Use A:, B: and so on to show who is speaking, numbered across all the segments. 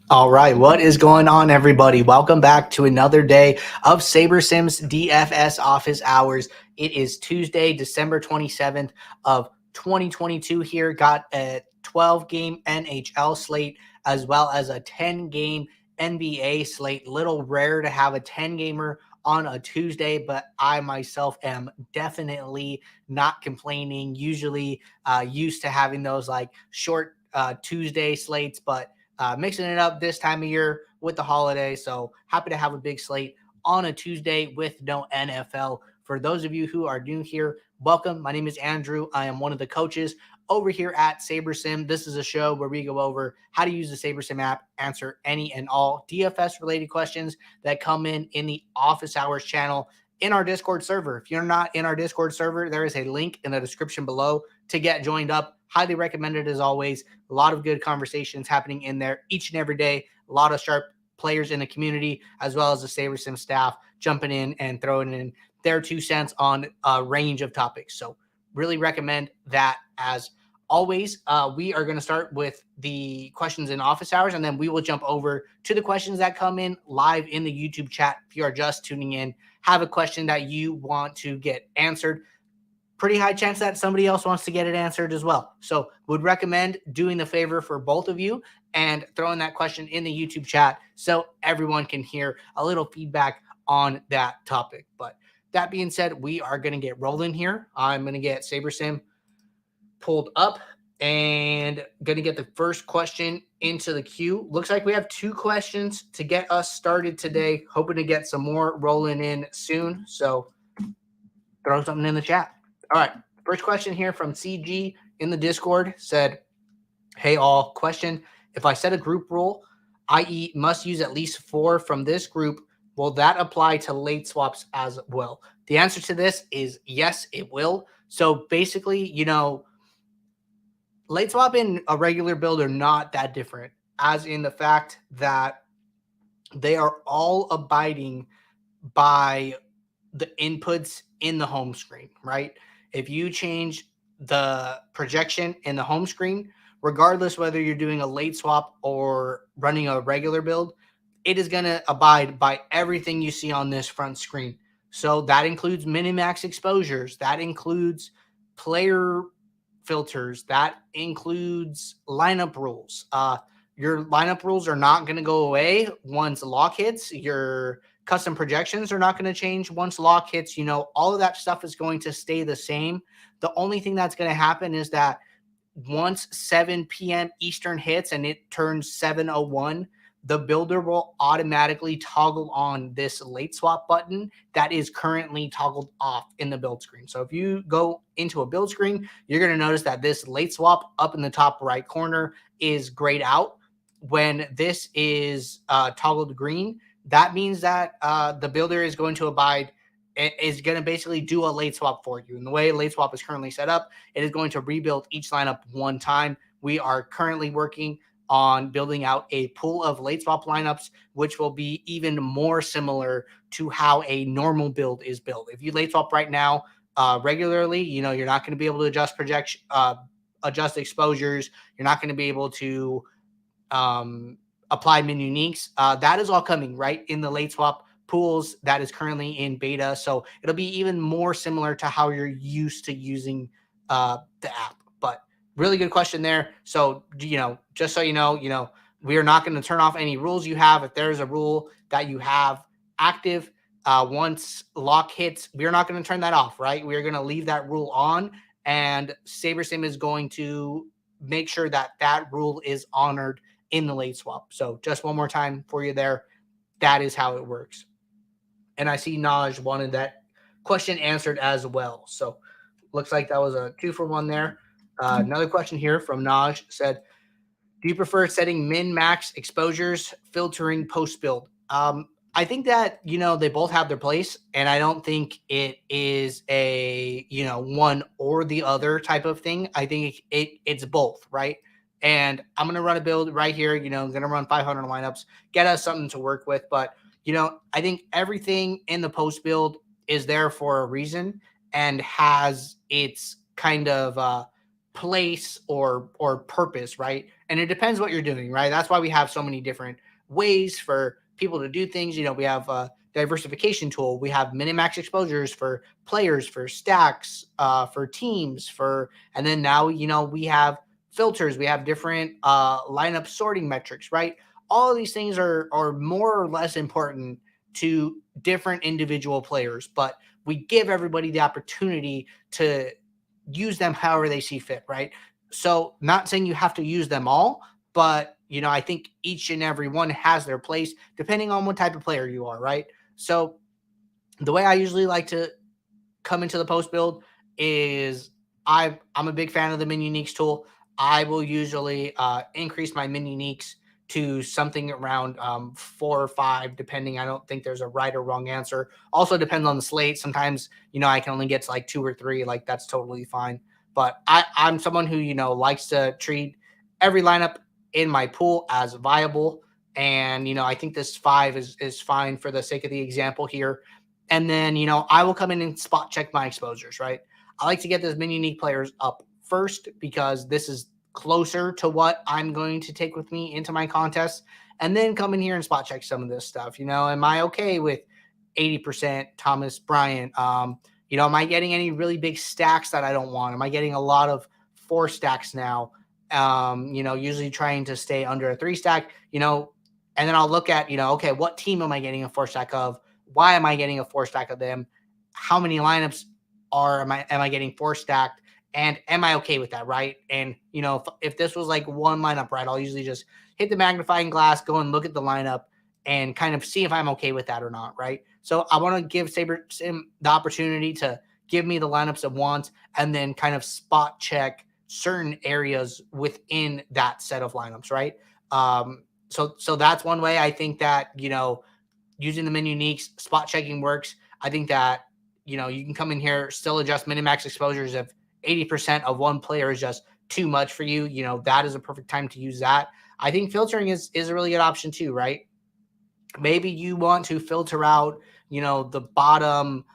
A: All right, what is going on, everybody? Welcome back to another day of SaberSim's DFS office hours. It is Tuesday, December 27th of 2022 here. Got a 12-game NHL slate as well as a 10-game NBA slate. Little rare to have a 10-gamer on a Tuesday, but I myself am definitely not complaining. Usually used to having those like short Tuesday slates, but mixing it up this time of year with the holiday. So happy to have a big slate on a Tuesday with no NFL. For those of you who are new here, welcome. My name is Andrew. I am one of the coaches over here at SaberSim. This is a show where we go over how to use the SaberSim app, answer any and all DFS related questions that come in the office hours channel in our Discord server. If you're not in our Discord server, there is a link in the description below to get joined up. Highly recommended as always. A lot of good conversations happening in there each and every day. A lot of sharp players in the community, as well as the SaberSim staff jumping in and throwing in their 2 cents on a range of topics. So really recommend that as always. We are going to start with the questions in office hours, and then we will jump over to the questions that come in live in the YouTube chat. If you are just tuning in, have a question that you want to get answered, pretty high chance that somebody else wants to get it answered as well. So would recommend doing the favor for both of you and throwing that question in the YouTube chat so everyone can hear a little feedback on that topic. But that being said, we are going to get rolling here. I'm going to get SaberSim pulled up and going to get the first question into the queue. Looks like we have 2 questions to get us started today. Hoping to get some more rolling in soon. So throw something in the chat. All right, first question here from CG in the Discord said, hey all, question, if I set a group rule, i.e. must use at least 4 from this group, will that apply to late swaps as well? The answer to this is yes, it will. So basically, late swap and a regular build are not that different, as in the fact that they are all abiding by the inputs in the home screen, right? If you change the projection in the home screen, regardless whether you're doing a late swap or running a regular build, it is going to abide by everything you see on this front screen. So that includes minimax exposures, that includes player filters, that includes lineup rules. Your lineup rules are not going to go away once lock hits. Your custom projections are not going to change once lock hits. All of that stuff is going to stay the same. The only thing that's going to happen is that once 7 p.m. Eastern hits and it turns 7:01, the builder will automatically toggle on this late swap button that is currently toggled off in the build screen. So if you go into a build screen, you're going to notice that this late swap up in the top right corner is grayed out. When this is toggled green, that means that the builder is going to abide, is going to basically do a late swap for you. And the way late swap is currently set up, it is going to rebuild each lineup one time. We are currently working on building out a pool of late swap lineups, which will be even more similar to how a normal build is built. If you late swap right now regularly, you're not going to be able to adjust projection, adjust exposures. You're not going to be able to apply min uniques. That is all coming right in the late swap pools that is currently in beta. So it'll be even more similar to how you're used to using the app. But really good question there. So, just so you know, we are not going to turn off any rules you have. If there's a rule that you have active, once lock hits, we're not going to turn that off, right? We're going to leave that rule on, and SaberSim is going to make sure that that rule is honored in the late swap. So just one more time for you there. That is how it works. And I see Naj wanted that question answered as well. So looks like that was a 2-for-1 there. Another question here from Naj said, do you prefer setting min-max exposures, filtering post-build? I think that, they both have their place, and I don't think it is a, one or the other type of thing. I think it's both, right? And I'm going to run a build right here, I'm going to run 500 lineups, get us something to work with. But, I think everything in the post build is there for a reason and has its kind of place or purpose, right? And it depends what you're doing, right? That's why we have so many different ways for people to do things. We have a diversification tool. We have minimax exposures for players, for stacks, for teams, and then now, we have filters. We have different lineup sorting metrics, right? All of these things are more or less important to different individual players, but we give everybody the opportunity to use them however they see fit, right? So, not saying you have to use them all, but I think each and every one has their place depending on what type of player you are, right? So, the way I usually like to come into the post build is I'm a big fan of the min uniques tool. I will usually increase my min uniques to something around 4 or 5, depending. I don't think there's a right or wrong answer. Also depends on the slate. Sometimes I can only get to like 2 or 3. Like that's totally fine. But I'm someone who likes to treat every lineup in my pool as viable. And I think this 5 is fine for the sake of the example here. And then, I will come in and spot check my exposures, right? I like to get those min unique players up first because this is closer to what I'm going to take with me into my contest. And then come in here and spot check some of this stuff. Am I okay with 80% Thomas Bryant? Am I getting any really big stacks that I don't want? Am I getting a lot of 4 stacks now? Usually trying to stay under a 3 stack, and then I'll look at, okay, what team am I getting a 4 stack of? Why am I getting a 4 stack of them? How many lineups am I getting 4 stacked? And am I okay with that, right? And if this was like one lineup, right, I'll usually just hit the magnifying glass, go and look at the lineup, and kind of see if I'm okay with that or not, right? So I want to give SaberSim the opportunity to give me the lineups it wants, and then kind of spot check certain areas within that set of lineups, right? So that's one way I think that using the min uniques, spot checking works. I think that, you can come in here, still adjust minimax exposures. If 80% of one player is just too much for you, that is a perfect time to use that. I think filtering is a really good option too, right? Maybe you want to filter out, the bottom,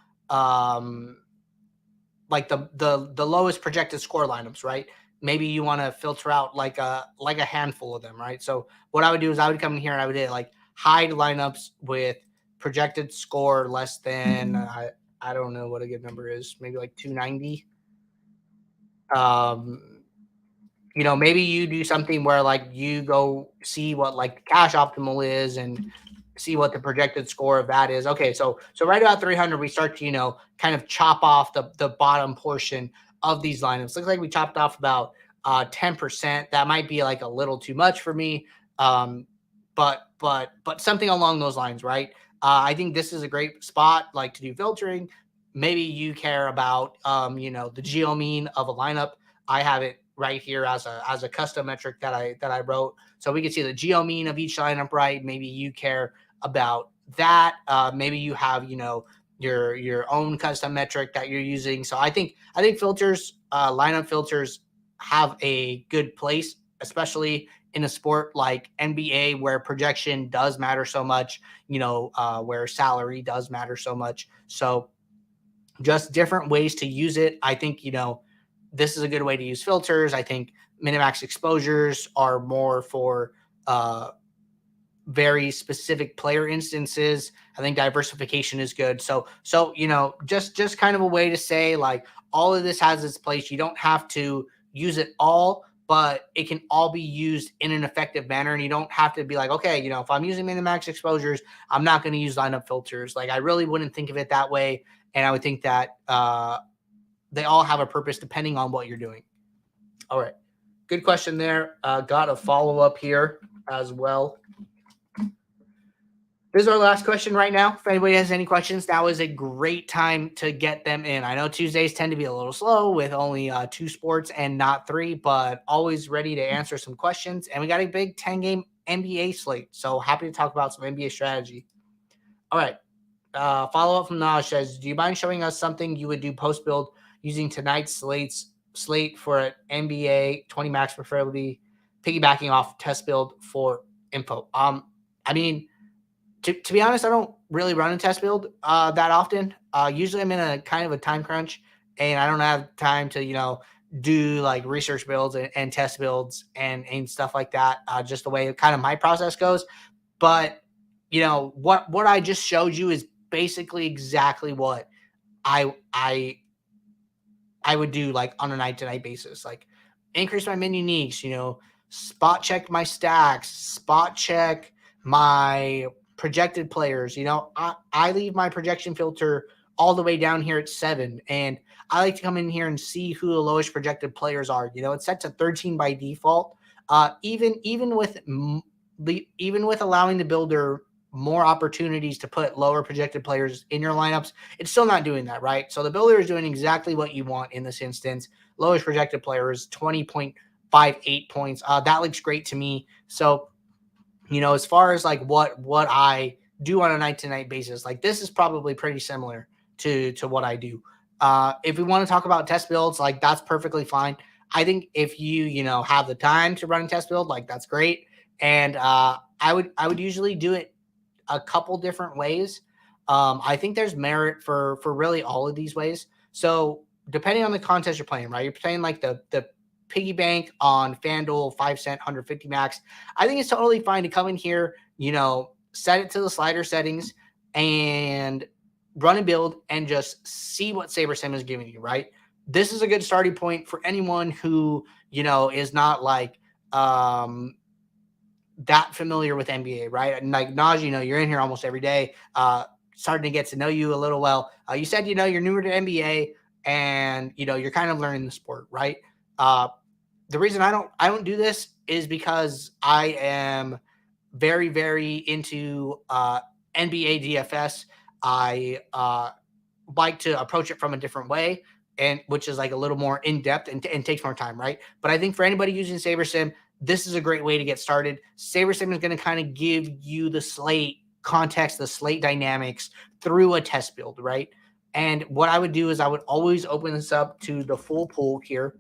A: like the lowest projected score lineups, right? Maybe you want to filter out like a handful of them, right? So what I would do is I would come in here and I would hit like hide lineups with projected score less than I don't know what a good number is, maybe like 290. Maybe you do something where like you go see what like cash optimal is and see what the projected score of that is. Okay, so right about 300, we start to kind of chop off the bottom portion of these lineups. Looks like we chopped off about 10%. That might be like a little too much for me, but something along those lines, right? I think this is a great spot like to do filtering. Maybe you care about the geo mean of a lineup. I have it right here as a custom metric that I wrote, so we can see the geo mean of each lineup, right? Maybe you care about that. Maybe you have your own custom metric that you're using. So I think filters, lineup filters, have a good place, especially in a sport like NBA where projection does matter so much. Where salary does matter so much. So just different ways to use it. I think this is a good way to use filters. I think minimax exposures are more for very specific player instances. I think diversification is good. So just kind of a way to say like all of this has its place. You don't have to use it all, but it can all be used in an effective manner. And you don't have to be like, okay, if I'm using minimax exposures, I'm not going to use lineup filters. Like I really wouldn't think of it that way. And I would think that they all have a purpose depending on what you're doing. All right. Good question there. Got a follow-up here as well. This is our last question right now. If anybody has any questions, now is a great time to get them in. I know Tuesdays tend to be a little slow with only 2 sports and not 3, but always ready to answer some questions. And we got a big 10-game NBA slate, so happy to talk about some NBA strategy. All right. Follow-up from Naj says, do you mind showing us something you would do post-build using tonight's slate for an NBA 20 max, preferably piggybacking off test build for info? I mean, to be honest, I don't really run a test build that often. Usually I'm in a kind of a time crunch and I don't have time to, do like research builds and test builds and stuff like that. Just the way kind of my process goes. But what I just showed you is basically exactly what I would do like on a night to night basis, like increase my min uniques, spot check my stacks, spot check my projected players. I leave my projection filter all the way down here at 7, and I like to come in here and see who the lowest projected players are. It's set to 13 by default. Even with allowing the builder more opportunities to put lower projected players in your lineups, it's still not doing that, right? So the builder is doing exactly what you want in this instance. Lowest projected player is 20.58 points. That looks great to me. So, as far as like what I do on a night to night basis, like this is probably pretty similar to what I do. If we want to talk about test builds, like that's perfectly fine. I think if you have the time to run a test build, like that's great. And I would usually do it a couple different ways. I think there's merit for really all of these ways. So depending on the contest you're playing, right? You're playing like the piggy bank on FanDuel, 5 cent, 150 max. I think it's totally fine to come in here, set it to the slider settings and run a build and just see what SaberSim is giving you, right? This is a good starting point for anyone who, is not like that familiar with NBA, right? And like Naj, you're in here almost every day, starting to get to know you a little well. You said, you're newer to NBA and, you're kind of learning the sport, right? The reason I don't do this is because I am very, very into NBA DFS. I like to approach it from a different way, and which is like a little more in depth and takes more time, right? But I think for anybody using SaberSim, this is a great way to get started. SaberSim is going to kind of give you the slate context, the slate dynamics through a test build, right? And what I would do is I would always open this up to the full pool here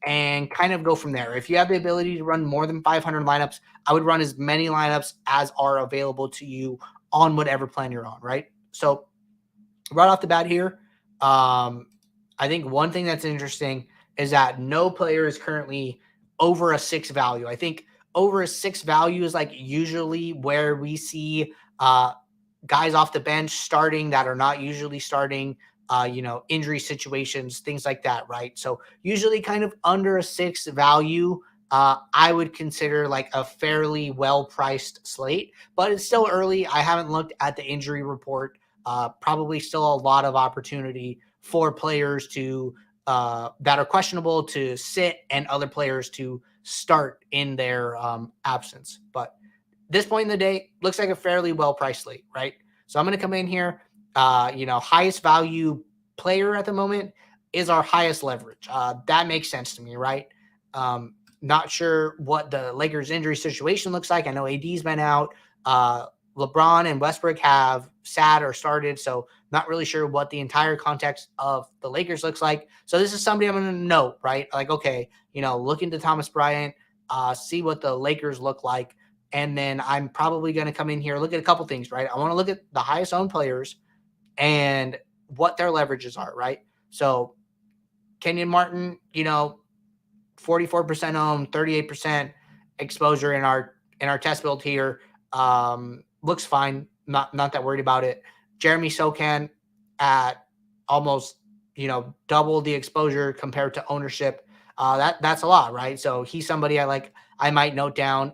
A: and kind of go from there. If you have the ability to run more than 500 lineups, I would run as many lineups as are available to you on whatever plan you're on, right? So right off the bat here, I think one thing that's interesting is that no player is currently over a 6 value. I think over a 6 value is like usually where we see guys off the bench starting that are not usually starting, injury situations, things like that, right? So usually kind of under a 6 value, I would consider like a fairly well-priced slate, but it's still early. I haven't looked at the injury report. Probably still a lot of opportunity for players to that are questionable to sit and other players to start in their absence. But this point in the day, looks like a fairly well-priced slate, right? So I'm going to come in here. Highest value player at the moment is our highest leverage. That makes sense to me, right? Not sure what the Lakers injury situation looks like. I know AD's been out. LeBron and Westbrook have sat or started, so not really sure what the entire context of the Lakers looks like. So this is somebody I'm going to note, right? Like, okay, look into Thomas Bryant, see what the Lakers look like, and then I'm probably going to come in here, look at a couple things, right? I want to look at the highest owned players and what their leverages are, right? So Kenyon Martin, 44% owned, 38% exposure in our test build here. Looks fine. Not that worried about it. Jeremy Sokan at almost, double the exposure compared to ownership. That's a lot, right? So he's somebody I might note down.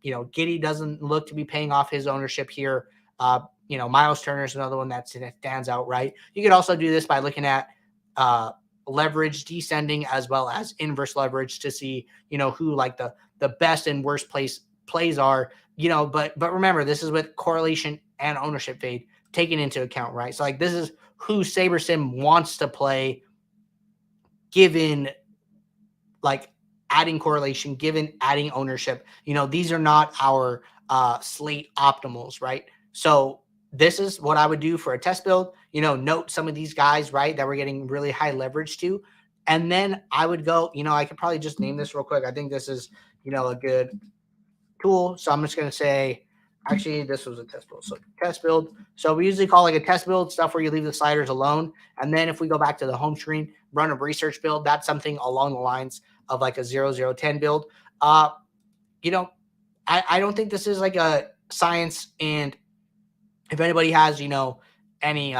A: Giddey doesn't look to be paying off his ownership here. Miles Turner is another one that stands out, right? You could also do this by looking at leverage descending as well as inverse leverage to see, who like the best and worst plays are, but remember, this is with correlation and ownership fade taken into account, right? So like this is who SaberSim wants to play given like adding correlation, given adding ownership. These are not our slate optimals, right? So this is what I would do for a test build, note some of these guys, right, that we're getting really high leverage to. And then I would go, I could probably just name this real quick. I think this is, a good tool. So I'm just going to say Actually, this was a test build. So test build. So we usually call like a test build stuff where you leave the sliders alone. And then if we go back to the home screen, run a research build, that's something along the lines of like a 0010 build. You know, I don't think this is like a science. And if anybody has, any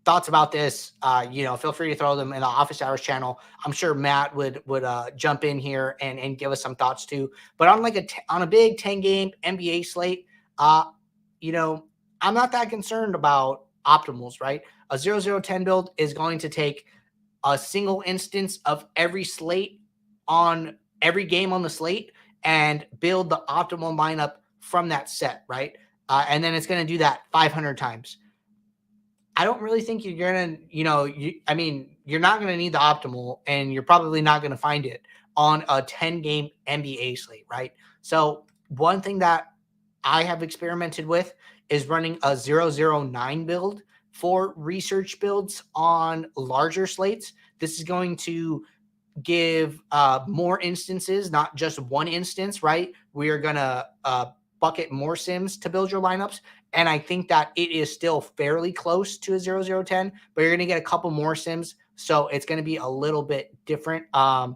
A: thoughts about this, feel free to throw them in the office hours channel. I'm sure Matt would jump in here and give us some thoughts too. But on like on a big 10 game NBA slate, you know, I'm not that concerned about optimals, right? A 0010 build is going to take a single instance of every slate on every game on the slate and build the optimal lineup from that set, right? And then it's going to do that 500 times. I don't really think you're going to, you're not going to need the optimal, and you're probably not going to find it on a 10 game NBA slate, right? So one thing that I have experimented with is running a 009 build for research builds on larger slates. This is going to give more instances, not just one instance, right? We are going to bucket more sims to build your lineups. And I think that it is still fairly close to a 0010, but you're going to get a couple more sims. So it's going to be a little bit different. I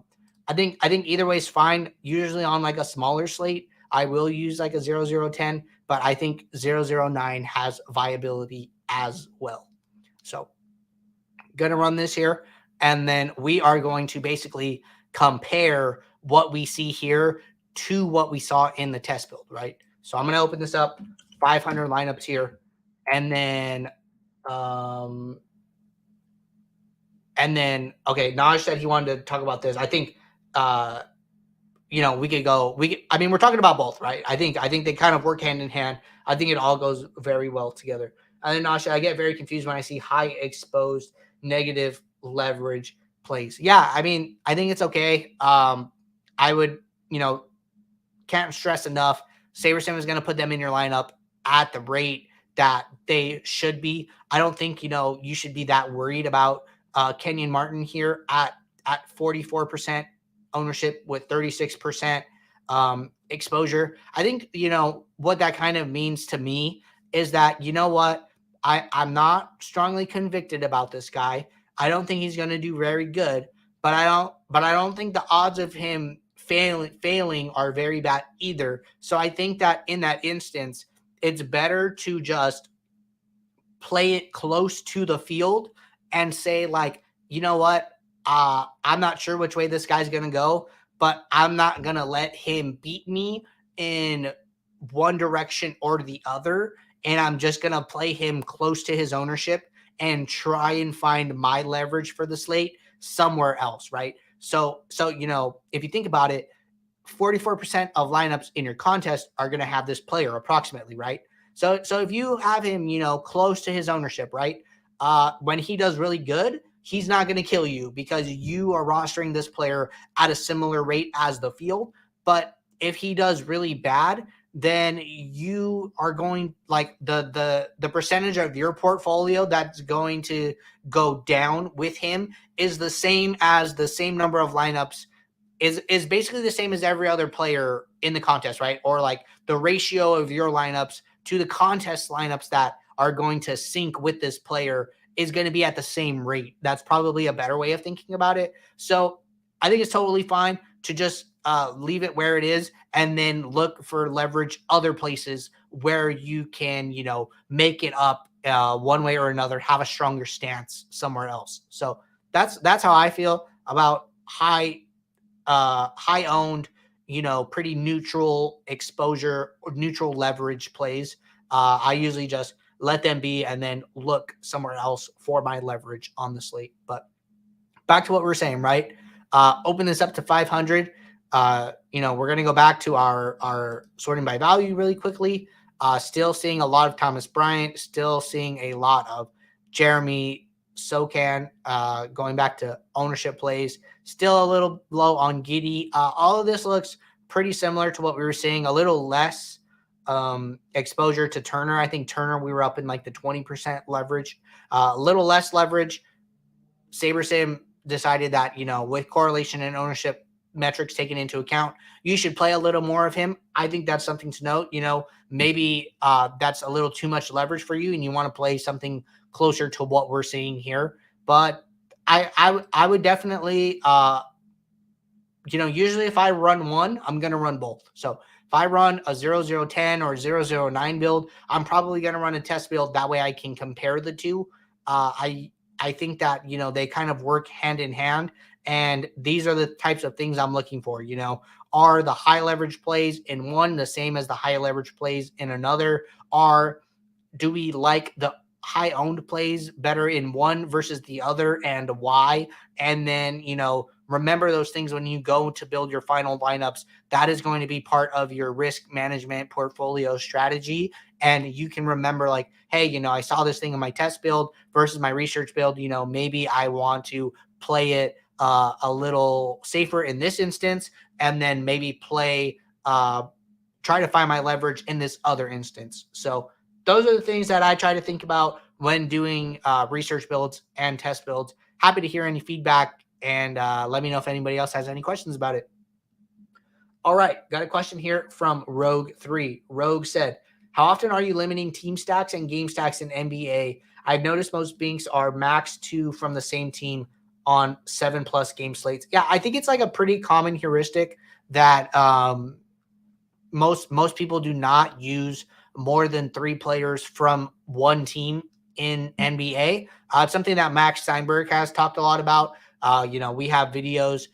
A: think either way is fine. Usually on like a smaller slate, I will use like a 0010, but I think 009 has viability as well. So going to run this here. And then we are going to basically compare what we see here to what we saw in the test build, right? So I'm going to open this up, 500 lineups here. And then, okay, Naj said he wanted to talk about this. I think, we could go, we're talking about both, right? I think they kind of work hand in hand. I think it all goes very well together. And then Naj said, I get very confused when I see high exposed negative leverage plays. Yeah, I think it's okay. I would, can't stress enough. SaberSim is going to put them in your lineup at the rate that they should be. I don't think, you should be that worried about Kenyon Martin here at 44% ownership with 36% exposure. I think, what that kind of means to me is that, I'm not strongly convicted about this guy. I don't think he's going to do very good, but I don't think the odds of him failing are very bad either. So I think that in that instance, it's better to just play it close to the field and say like, you know what? I'm not sure which way this guy's going to go, but I'm not going to let him beat me in one direction or the other. And I'm just going to play him close to his ownership and try and find my leverage for the slate somewhere else, right? So if you think about it, 44% of lineups in your contest are going to have this player approximately, right? So if you have him, close to his ownership, right? When he does really good, he's not going to kill you because you are rostering this player at a similar rate as the field. But if he does really bad, then you are going like the percentage of your portfolio that's going to go down with him is the same as the same number of lineups is basically the same as every other player in the contest, right? Or like the ratio of your lineups to the contest lineups that are going to sync with this player is going to be at the same rate. That's probably a better way of thinking about it. So I think it's totally fine to just leave it where it is and then look for leverage other places where you can, make it up one way or another, have a stronger stance somewhere else. So that's how I feel about high owned, pretty neutral exposure or neutral leverage plays. I usually just let them be and then look somewhere else for my leverage on the slate. But back to what we were saying, right? Open this up to 500. We're going to go back to our sorting by value really quickly. Still seeing a lot of Thomas Bryant, still seeing a lot of Jeremy Sokan, going back to ownership plays, still a little low on Giddey. All of this looks pretty similar to what we were seeing, a little less exposure to Turner. I think Turner, we were up in like the 20% leverage, a little less leverage. SaberSim decided that, with correlation and ownership metrics taken into account, you should play a little more of him. I think that's something to note. Maybe that's a little too much leverage for you and you want to play something closer to what we're seeing here. But I would definitely, usually if I run one, I'm going to run both. So if I run a 0010 or 009 build, I'm probably going to run a test build. That way I can compare the two. I think that, they kind of work hand in hand. And these are the types of things I'm looking for. Are the high leverage plays in one the same as the high leverage plays in another? Do we like the high owned plays better in one versus the other, and why? And then, remember those things when you go to build your final lineups. That is going to be part of your risk management portfolio strategy. And you can remember like, hey, I saw this thing in my test build versus my research build. Maybe I want to play it a little safer in this instance, and then maybe try to find my leverage in this other instance. So those are the things that I try to think about when doing research builds and test builds. Happy to hear any feedback, and let me know if anybody else has any questions about it. All right, got a question here from Rogue3. Rogue said, how often are you limiting team stacks and game stacks in NBA? I've noticed most binks are max 2 from the same team on 7+ game slates. Yeah, I think it's like a pretty common heuristic that most people do not use more than 3 players from one team in NBA. It's something that Max Steinberg has talked a lot about. We have videos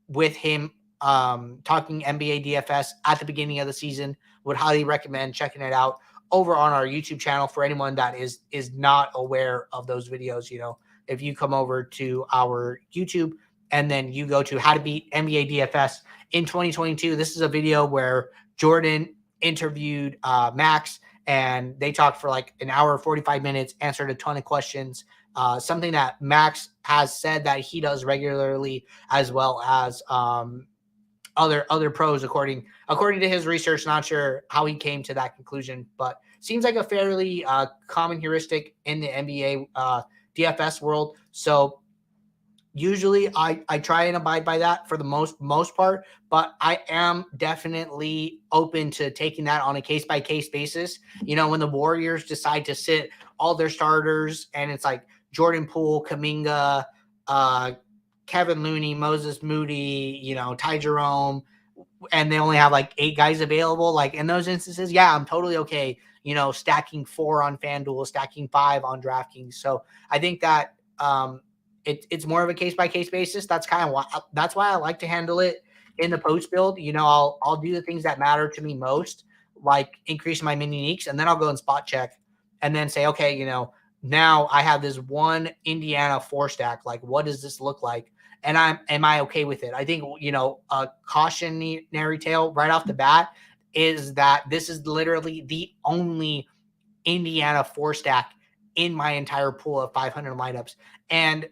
A: with him talking NBA DFS at the beginning of the season. Would highly recommend checking it out over on our YouTube channel for anyone that is not aware of those videos. If you come over to our YouTube and then you go to how to beat NBA DFS in 2022, this is a video where Jordan interviewed Max, and they talked for like an hour, 45 minutes, answered a ton of questions. Something that Max has said that he does regularly, as well as other pros, according to his research. Not sure how he came to that conclusion, but seems like a fairly common heuristic in the NBA DFS world. So usually I try and abide by that for the most part, but I am definitely open to taking that on a case-by-case basis. When the Warriors decide to sit all their starters and it's like Jordan Poole, Kuminga, Kevin Looney, Moses Moody, Ty Jerome, and they only have like 8 guys available, like in those instances, yeah, I'm totally okay, stacking 4 on FanDuel, stacking 5 on DraftKings. So I think that it's more of a case-by-case basis. That's why I like to handle it in the post build. I'll do the things that matter to me most, like increasing my min uniques, and then I'll go and spot check and then say, okay, now I have this one Indiana 4 stack. Like, what does this look like? And am I okay with it? I think, a cautionary tale right off the bat is that this is literally the only Indiana 4 stack in my entire pool of 500 lineups. And,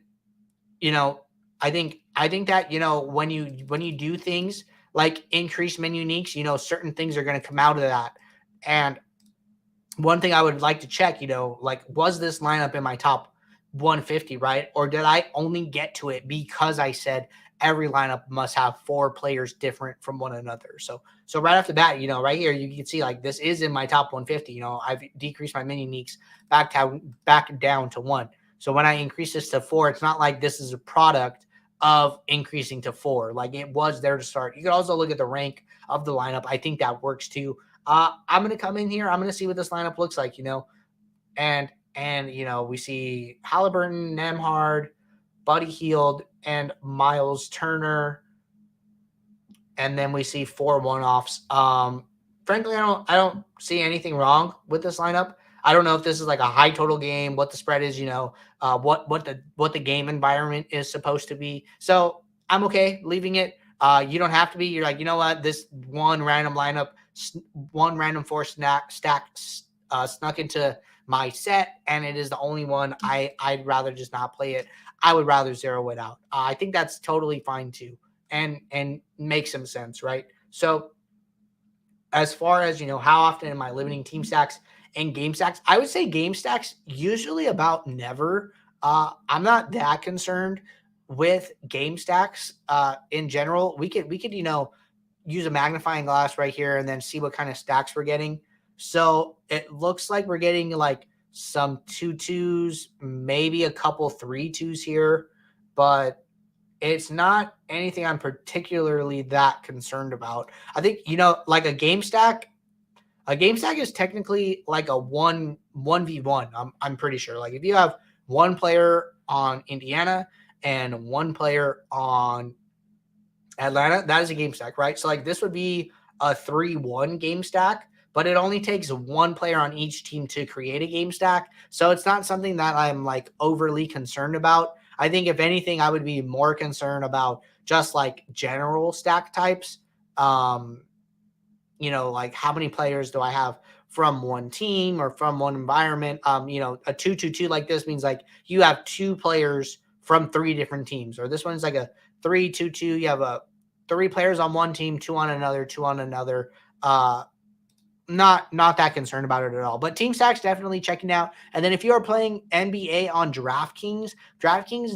A: I think that, when you do things like increase min uniques, certain things are going to come out of that. And one thing I would like to check, like, was this lineup in my top 150, right? Or did I only get to it because I said every lineup must have 4 players different from one another? So right off the bat, right here, you can see like this is in my top 150. I've decreased my min uniques back down to 1. So when I increase this to 4, it's not like this is a product of increasing to 4. Like, it was there to start. You could also look at the rank of the lineup. I think that works too. I'm going to come in here. I'm going to see what this lineup looks like, and we see Halliburton, Nembhard, Buddy Hield, and Miles Turner. And then we see 4 one-offs. Frankly, I don't see anything wrong with this lineup. I don't know if this is like a high total game, what the spread is, what the game environment is supposed to be. So I'm okay leaving it. You don't have to be. You're like, you know what? This one random lineup, one random 4 stack snuck into my set, and it is the only one. I'd rather just not play it. I would rather zero it out. I think that's totally fine too, and makes some sense, right? So as far as, how often am I limiting team stacks and game stacks? I would say game stacks usually about never. I'm not that concerned. with game stacks in general, we could use a magnifying glass right here and then see what kind of stacks we're getting. So it looks like we're getting like some 2-2s, maybe a couple 3-2s here, but it's not anything I'm particularly that concerned about. I think, like a game stack is technically like a 1v1. I'm pretty sure. Like if you have one player on Indiana and one player on Atlanta, that is a game stack, right? So like this would be a 3-1 game stack, but it only takes one player on each team to create a game stack. So it's not something that I'm like overly concerned about. I think if anything, I would be more concerned about just like general stack types. Like how many players do I have from one team or from one environment? A 2-2-2 like this means like you have two players from three different teams, or this one's like a 3-2-2. You have three players on one team, two on another, two on another. Not that concerned about it at all. But team stacks definitely checking out. And then if you are playing NBA on DraftKings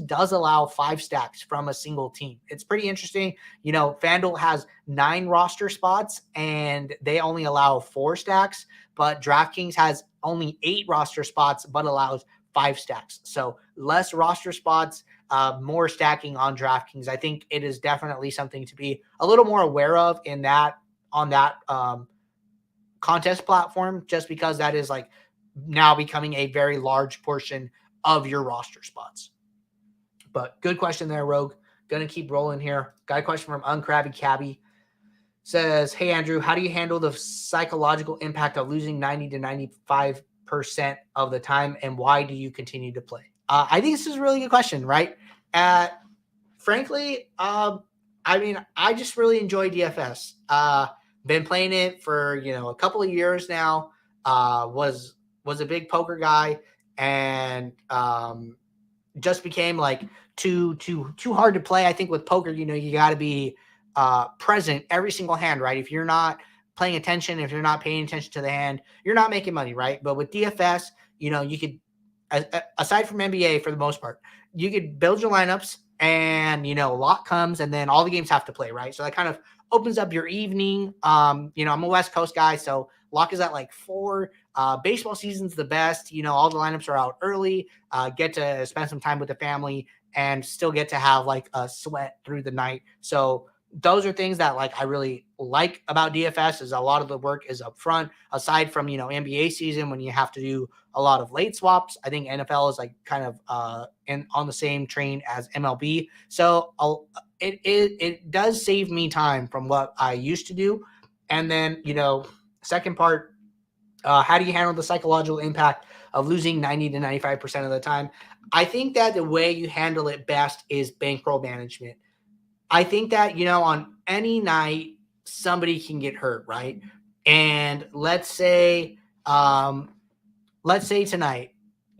A: does allow 5 stacks from a single team. It's pretty interesting. FanDuel has 9 roster spots and they only allow 4 stacks, but DraftKings has only 8 roster spots but allows 5 stacks. So less roster spots, more stacking on DraftKings. I think it is definitely something to be a little more aware of on that contest platform, just because that is like now becoming a very large portion of your roster spots. But good question there, Rogue. Gonna keep rolling here. Got a question from Uncrabby Cabby. Says, hey Andrew, how do you handle the psychological impact of losing 90 to 95% of the time, and why do you continue to play? I think this is a really good question, right? Frankly, I just really enjoy DFS. Been playing it for a couple of years now. Was a big poker guy, and just became like too hard to play. I think with poker, you got to be present every single hand, right? If you're not paying attention, if you're not paying attention to the hand, you're not making money, right? But with DFS, you could, aside from NBA for the most part, you could build your lineups and a lot comes and then all the games have to play, right? So that kind of opens up your evening. I'm a West Coast guy, so lock is at like 4. Baseball season's the best. All the lineups are out early. Get to spend some time with the family and still get to have like a sweat through the night. So those are things that like I really like about DFS, is a lot of the work is up front. Aside from NBA season when you have to do a lot of late swaps, I think NFL is like kind of on the same train as MLB. So it does save me time from what I used to do. And then second part, how do you handle the psychological impact of losing 90 to 95% of the time? I think that the way you handle it best is bankroll management. I think that, on any night, somebody can get hurt, right? And let's say tonight,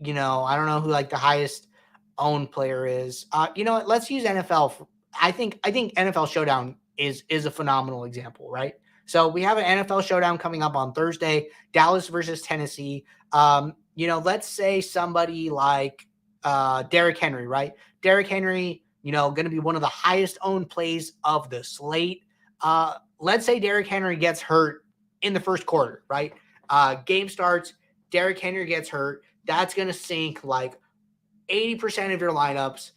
A: I don't know who like the highest owned player is. What? Let's use NFL. I think NFL Showdown is a phenomenal example, right? So we have an NFL Showdown coming up on Thursday, Dallas versus Tennessee. Let's say somebody like Derrick Henry, right? Derrick Henry, going to be one of the highest owned plays of the slate. Let's say Derrick Henry gets hurt in the first quarter, right? Game starts, Derrick Henry gets hurt. That's going to sink like 80% of your lineups.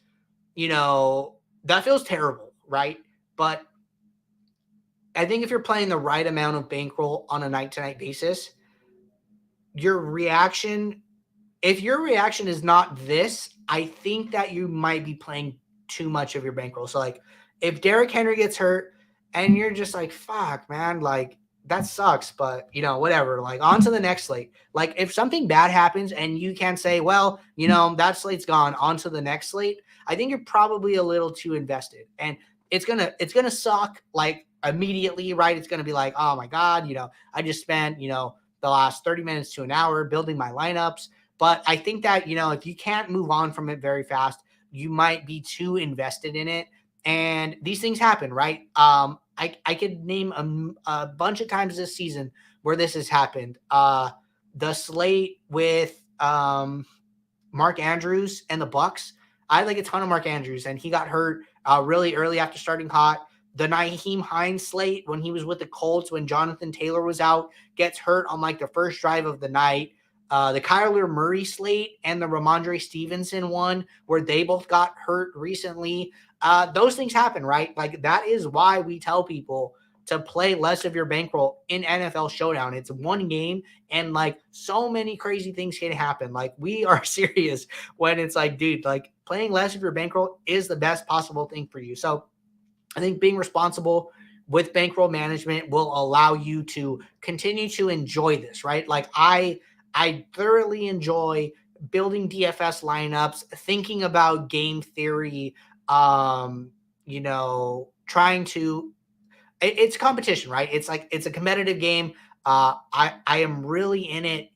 A: That feels terrible, right? But I think if you're playing the right amount of bankroll on a night-to-night basis, if your reaction is not this, I think that you might be playing too much of your bankroll. So like if Derrick Henry gets hurt and you're just like, fuck, man, like that sucks, but whatever, like on to the next slate. Like if something bad happens and you can say, well, that slate's gone, on to the next slate, I think you're probably a little too invested, and it's gonna suck like immediately, right? It's gonna be like, oh my God, I just spent, the last 30 minutes to an hour building my lineups. But I think that, if you can't move on from it very fast, you might be too invested in it. And these things happen, right? I could name a bunch of times this season where this has happened. The slate with Mark Andrews and the Bucks, I had like a ton of Mark Andrews, and he got hurt really early after starting hot. The Nyheim Hines slate when he was with the Colts, when Jonathan Taylor was out, gets hurt on like the first drive of the night. The Kyler Murray slate and the Ramondre Stevenson one, where they both got hurt recently. Those things happen, right? Like that is why we tell people to play less of your bankroll in NFL Showdown. It's one game, and like so many crazy things can happen. Like we are serious when it's like, dude, like playing less of your bankroll is the best possible thing for you. So I think being responsible with bankroll management will allow you to continue to enjoy this, right? Like I thoroughly enjoy building DFS lineups, thinking about game theory, trying to it's competition, right? It's like it's a competitive game. I am really in it.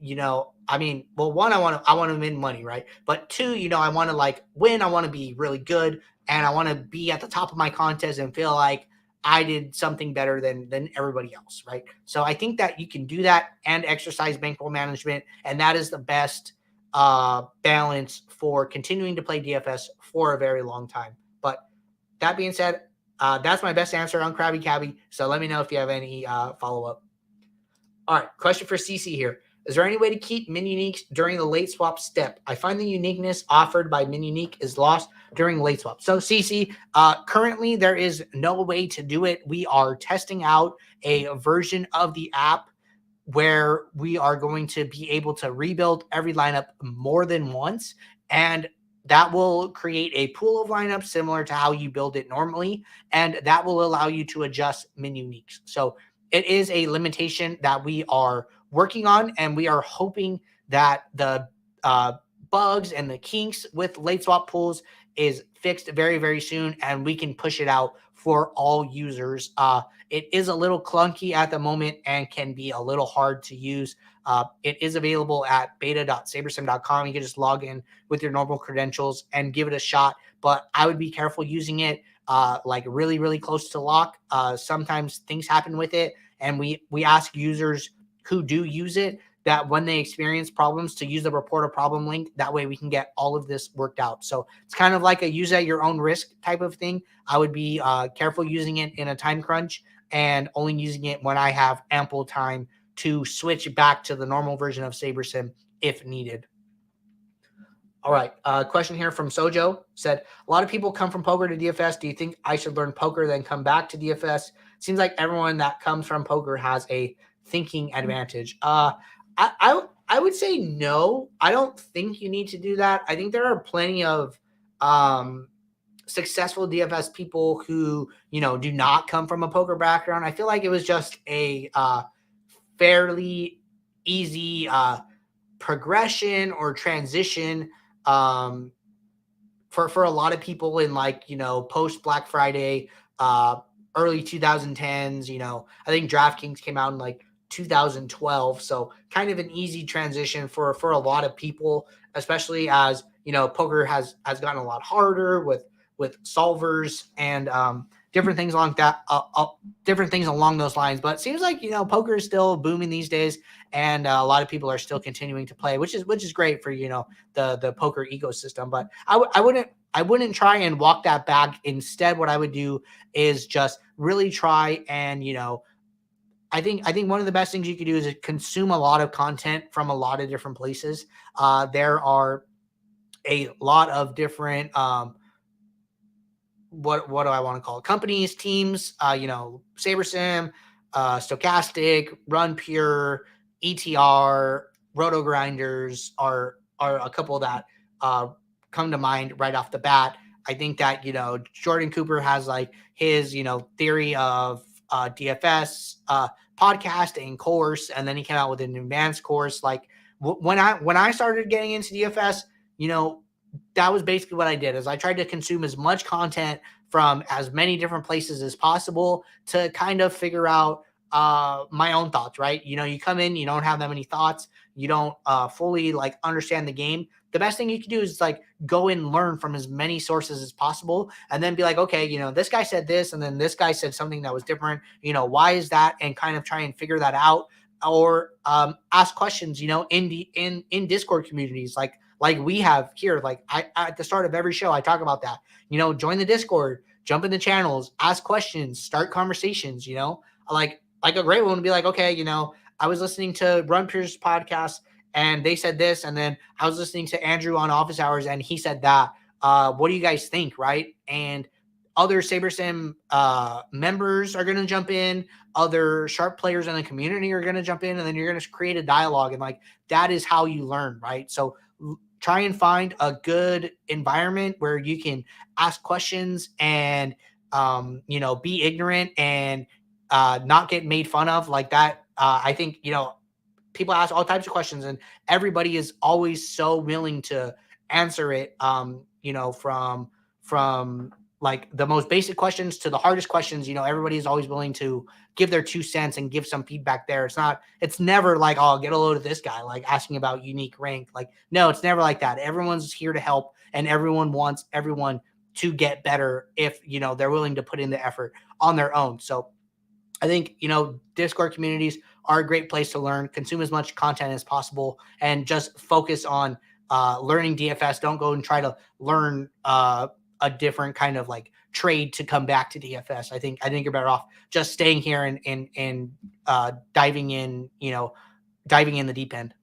A: I mean, well, one, I want to win money, right? But two, I want to like win. I want to be really good, and I want to be at the top of my contest and feel like I did something better than everybody else, right? So I think that you can do that and exercise bankroll management, and that is the best balance for continuing to play DFS for a very long time. But that being said, that's my best answer on Krabby Cabby. So let me know if you have any follow-up. All right, question for CC here. Is there any way to keep min uniques during the late swap step? I find the uniqueness offered by min unique is lost during late swap. So CC, currently there is no way to do it. We are testing out a version of the app where we are going to be able to rebuild every lineup more than once. And that will create a pool of lineups similar to how you build it normally. And that will allow you to adjust min uniques. So it is a limitation that we are working on, and we are hoping that the bugs and the kinks with late swap pools is fixed very, very soon, and we can push it out for all users. It is a little clunky at the moment and can be a little hard to use. It is available at beta.sabersim.com. You can just log in with your normal credentials and give it a shot, but I would be careful using it like really, really close to lock. Sometimes things happen with it, and we ask users who do use it that when they experience problems to use the report a problem link. That way we can get all of this worked out. So it's kind of like a use at your own risk type of thing. I would be careful using it in a time crunch and only using it when I have ample time to switch back to the normal version of SaberSim if needed. All right. Question here from Sojo said, a lot of people come from poker to DFS. Do you think I should learn poker, then come back to DFS? Seems like everyone that comes from poker has a thinking advantage. I would say no. I don't think you need to do that. I think there are plenty of successful DFS people who, do not come from a poker background. I feel like it was just a fairly easy progression or transition for a lot of people in like, post Black Friday, early 2010s. I think DraftKings came out in like 2012. So kind of an easy transition for a lot of people, especially as, poker has gotten a lot harder with solvers and different things along that, different things along those lines. But it seems like, poker is still booming these days, and a lot of people are still continuing to play, which is great for, the poker ecosystem. But I wouldn't try and walk that back. Instead, what I would do is just really try and, I think one of the best things you could do is consume a lot of content from a lot of different places. There are a lot of different, what do I want to call it? Companies, teams, SaberSim, Stochastic, Run Pure, ETR, Roto Grinders are a couple that come to mind right off the bat. I think that, Jordan Cooper has like his, theory of DFS podcast and course, and then he came out with an advanced course. Like when I started getting into DFS, that was basically what I did. Is I tried to consume as much content from as many different places as possible to kind of figure out my own thoughts, right? You come in, you don't have that many thoughts, you don't fully like understand the game. The best thing you can do is like go and learn from as many sources as possible, and then be like, okay, this guy said this, and then this guy said something that was different. Why is that? And kind of try and figure that out, or ask questions. In Discord communities, like like we have here. Like I at the start of every show, I talk about that. Join the Discord, jump in the channels, ask questions, start conversations. Like a great one would be like, okay, I was listening to Run Pierce's podcast and they said this, and then I was listening to Andrew on Office Hours and he said that. What do you guys think, right? And other SaberSim members are going to jump in, other sharp players in the community are going to jump in, and then you're going to create a dialogue. And like, that is how you learn, right? So try and find a good environment where you can ask questions and, be ignorant and not get made fun of like that. I think, people ask all types of questions and everybody is always so willing to answer it, from like the most basic questions to the hardest questions. Everybody is always willing to give their 2 cents and give some feedback there. It's never like, oh, get a load of this guy, like asking about unique rank. Like, no, it's never like that. Everyone's here to help and everyone wants everyone to get better if, they're willing to put in the effort on their own. So I think, Discord communities are a great place to learn, consume as much content as possible, and just focus on learning DFS. Don't go and try to learn a different kind of like trade to come back to DFS. I think you're better off just staying here and diving in the deep end.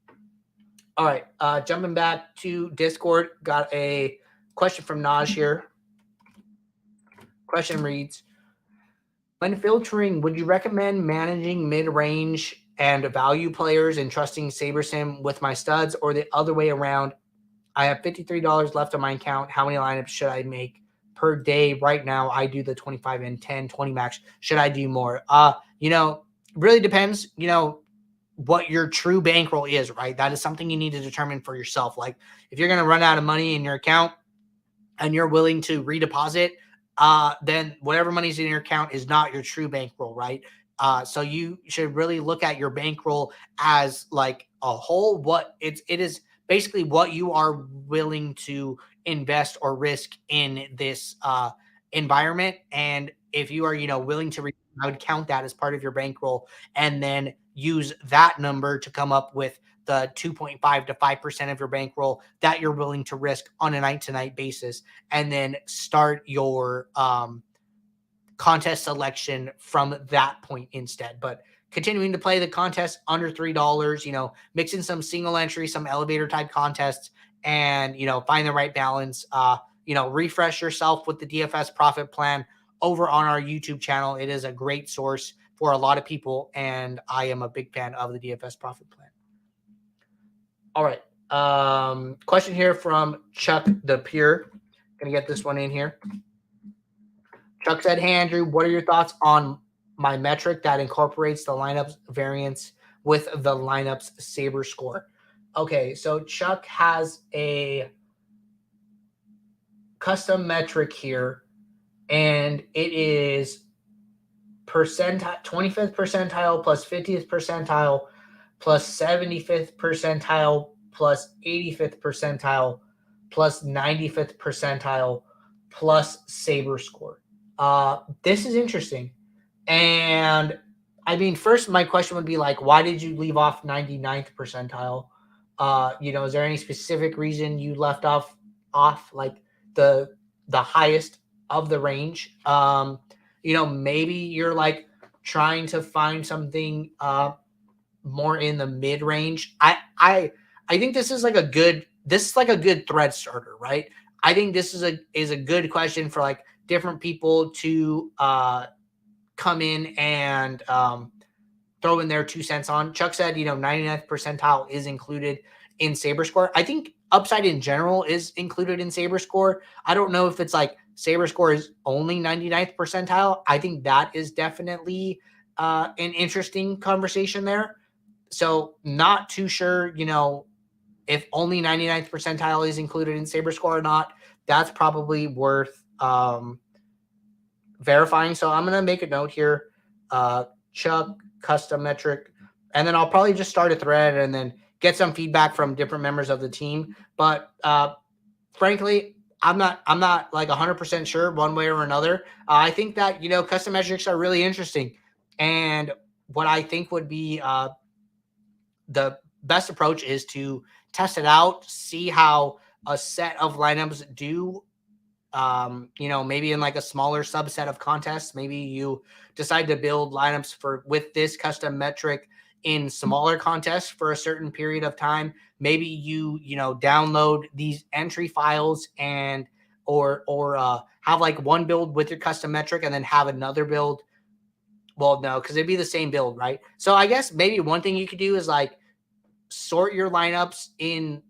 A: All right. Jumping back to Discord, got a question from Naj here. Question reads, when filtering, would you recommend managing mid-range and value players and trusting SaberSim with my studs, or the other way around? I have $53 left on my account. How many lineups should I make per day? Right now, I do the 25 and 10, 20 max. Should I do more? Really depends, what your true bankroll is, right? That is something you need to determine for yourself. Like if you're going to run out of money in your account and you're willing to redeposit, then whatever money's in your account is not your true bankroll, right? So you should really look at your bankroll as like a whole. It is basically what you are willing to invest or risk in this environment. And if you are, willing to, I would count that as part of your bankroll, and then use that number to come up with the 2.5 to 5% of your bankroll that you're willing to risk on a night-to-night basis, and then start your contest selection from that point instead. But continuing to play the contest under $3, mix in some single entry, some elevator type contests, and, find the right balance. Refresh yourself with the DFS profit plan over on our YouTube channel. It is a great source for a lot of people, and I am a big fan of the DFS profit plan. All right. Question here from Chuck the Pure. Gonna get this one in here. Chuck said, hey, Andrew, what are your thoughts on my metric that incorporates the lineups variance with the lineups Saber score? Okay, so Chuck has a custom metric here, and it is 25th percentile plus 50th percentile plus 75th percentile plus 85th percentile plus 95th percentile plus Saber score. This is interesting. And I mean, first my question would be like, why did you leave off 99th percentile? Is there any specific reason you left off like the highest of the range? Maybe you're like trying to find something more in the mid range. I think this is like a good thread starter, right? I think this is a good question for like different people to come in and throw in their 2 cents on. Chuck said, 99th percentile is included in Saber score. I think upside in general is included in Saber score. I don't know if it's like Saber score is only 99th percentile. I think that is definitely an interesting conversation there. So not too sure, if only 99th percentile is included in Saber score or not. That's probably worth verifying. So I'm going to make a note here, Chuck, custom metric, and then I'll probably just start a thread and then get some feedback from different members of the team. But frankly, I'm not like 100% sure one way or another. I think that, custom metrics are really interesting. And what I think would be the best approach is to test it out, see how a set of lineups do. Maybe in like a smaller subset of contests, maybe you decide to build lineups with this custom metric in smaller contests for a certain period of time. Maybe you download these entry files and or have like one build with your custom metric and then have another build. Well, no, because it'd be the same build, right? So I guess maybe one thing you could do is like sort your lineups in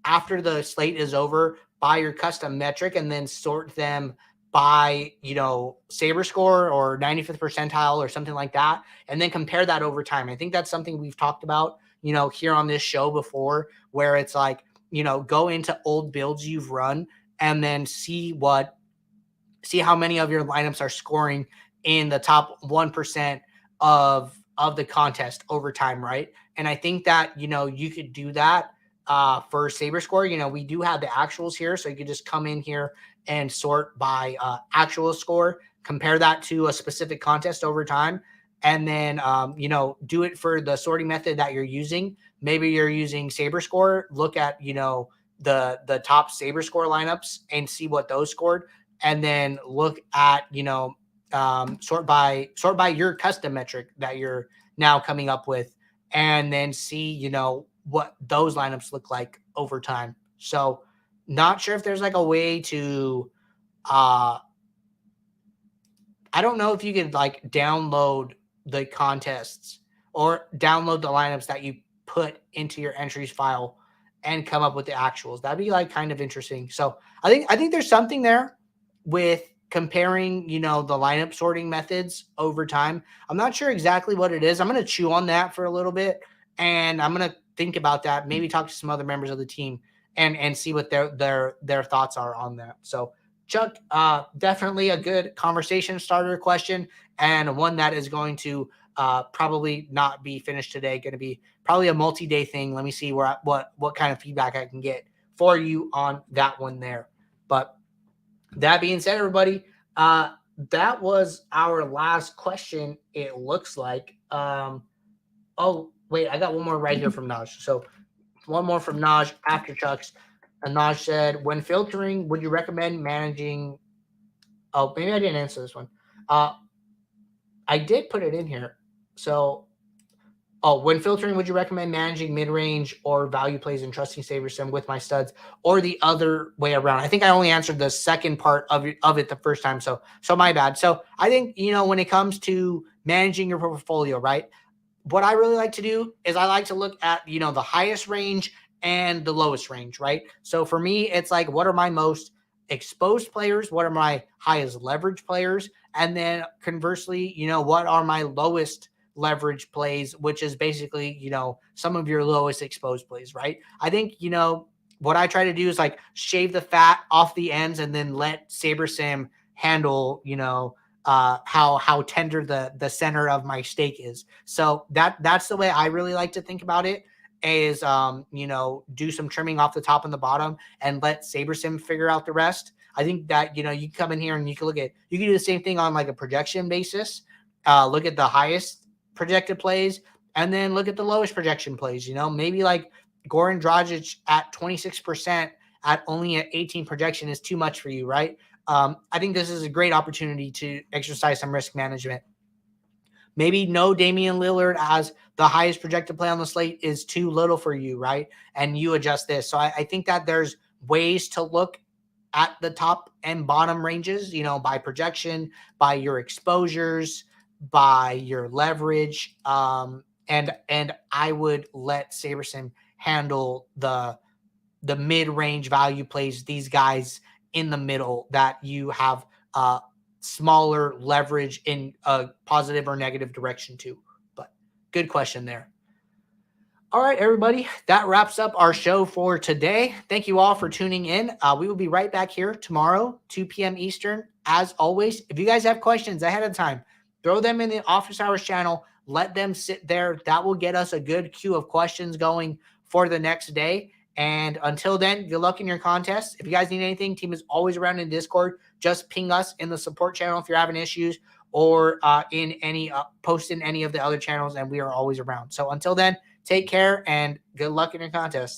A: after the slate is over by your custom metric and then sort them by, Saber score or 95th percentile or something like that. And then compare that over time. I think that's something we've talked about, here on this show before, where it's like, go into old builds you've run and then see how many of your lineups are scoring in the top 1% of the contest over time. Right. And I think that, you could do that for Saber score. We do have the actuals here, so you could just come in here and sort by actual score, compare that to a specific contest over time, and then do it for the sorting method that you're using. Maybe you're using Saber score. Look at the top Saber score lineups and see what those scored, and then look at sort by your custom metric that you're now coming up with, and then see what those lineups look like over time. So not sure if there's like a way to I don't know if you could like download the contests or download the lineups that you put into your entries file and come up with the actuals. That'd be like kind of interesting. So I think there's something there with comparing, the lineup sorting methods over time. I'm not sure exactly what it is. I'm going to chew on that for a little bit, and I'm going to think about that, maybe talk to some other members of the team and see what their thoughts are on that. So Chuck, definitely a good conversation starter question, and one that is going to probably not be finished today. Going to be probably a multi-day thing. Let me see what kind of feedback I can get for you on that one there. But that being said, everybody, that was our last question. It looks like. Oh wait, I got one more right here from Naj. So one more from Naj after Chuck's. And Naj said, when filtering, would you recommend managing? Oh, maybe I didn't answer this one. I did put it in here. So, when filtering, would you recommend managing mid-range or value plays and trusting Saber Sim with my studs, or the other way around? I think I only answered the second part of it the first time. So my bad. So I think, when it comes to managing your portfolio, right? What I really like to do is I like to look at, the highest range and the lowest range, right? So for me, it's like, what are my most exposed players? What are my highest leverage players? And then conversely, what are my lowest leverage plays, which is basically, some of your lowest exposed plays, right? I think, what I try to do is like shave the fat off the ends and then let Saber Sim handle, how tender the center of my steak is. So that's the way I really like to think about it, is do some trimming off the top and the bottom and let Saber Sim figure out the rest. I think that you come in here and you can do the same thing on like a projection basis. Look at the highest projected plays and then look at the lowest projection plays. Maybe like Goran Dragic at 26% at only an 18 projection is too much for you, right? I think this is a great opportunity to exercise some risk management. Maybe no Damian Lillard as the highest projected play on the slate is too little for you, right? And you adjust this. So I think that there's ways to look at the top and bottom ranges, by projection, by your exposures, by your leverage. And I would let SaberSim handle the mid-range value plays, these guys in the middle that you have smaller leverage in a positive or negative direction too. But good question there. All right, everybody, that wraps up our show for today. Thank you all for tuning in. We will be right back here tomorrow, 2 p.m. Eastern. As always, if you guys have questions ahead of time, throw them in the Office Hours channel. Let them sit there. That will get us a good queue of questions going for the next day. And until then, good luck in your contests. If you guys need anything, team is always around in Discord. Just ping us in the support channel if you're having issues, or in any post in any of the other channels, and we are always around. So until then, Take care and good luck in your contest.